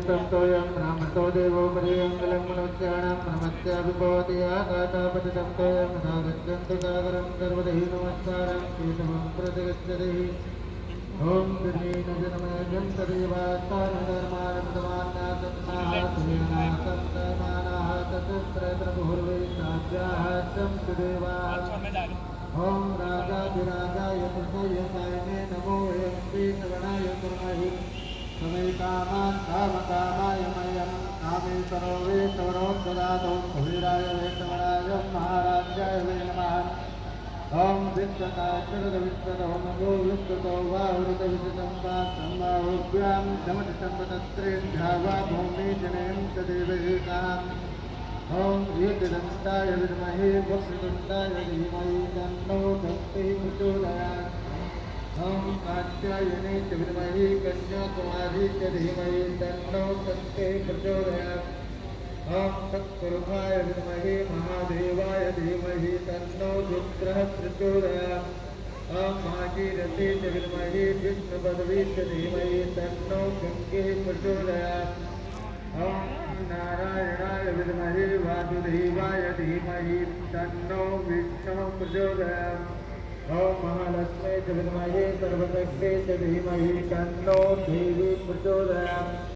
तंतोयं ब्राह्मणो देवो पर्यङ्गलं मनुष्याणां ब्रह्मत्याभिभवति आकाशापतितं तोयं नागच्छन्तु सागरं सर्वदेहि नमस्कारं केशवं प्रतिगच्छति ॐ दिनेनजनमयजं तदेवात्मानधर्मानन्दमान्यासन्नाः सुमेनासन्तमानाः ततस्त्रयत्रमुहुर्वै साध्याः सन्तु देवाः ॐ राजाधिराजाय कृष्णय सायने नमो वयं श्रीश्रवणाय कुर्महि तमे कामान् कामकामाय मह्यं कामेश्वरो वेश्वरो ददातु कुबेराय वेश्वराय महाराजाय वै नमः ॐ विश्वकाशरविश्वतो नमो विश्वतो वावृतविश्वतं पात्रं बाहुभ्यां शमतिसम्पतत्रेभ्यः वा भूमिजनें च देवैकाम् ॐ एकदन्ताय विद्महे वक्रतुण्डाय धीमहि तन्नो दन्तिः प्रचोदयात् ॐ कात्यायने च विद्महे कन्याकुमारी च धीमहि तन्नो दन्तिः प्रचोदयात् ॐ तत्पुरुषाय विद्महे महादेवाय धीमहि तन्नो रुद्रः प्रचोदयात् ॐ भागीरथी च विद्महे विष्णुपदवी च धीमहि तन्नो गङ्गे प्रचोदयात् ॐ नारायणाय विद्महे वासुदेवाय धीमहि तन्नो विष्णुः प्रचोदयात् ॐ महालक्ष्मी च विद्महे सर्वशक्त्यै च धीमहि तन्नो देवी प्रचोदयात्।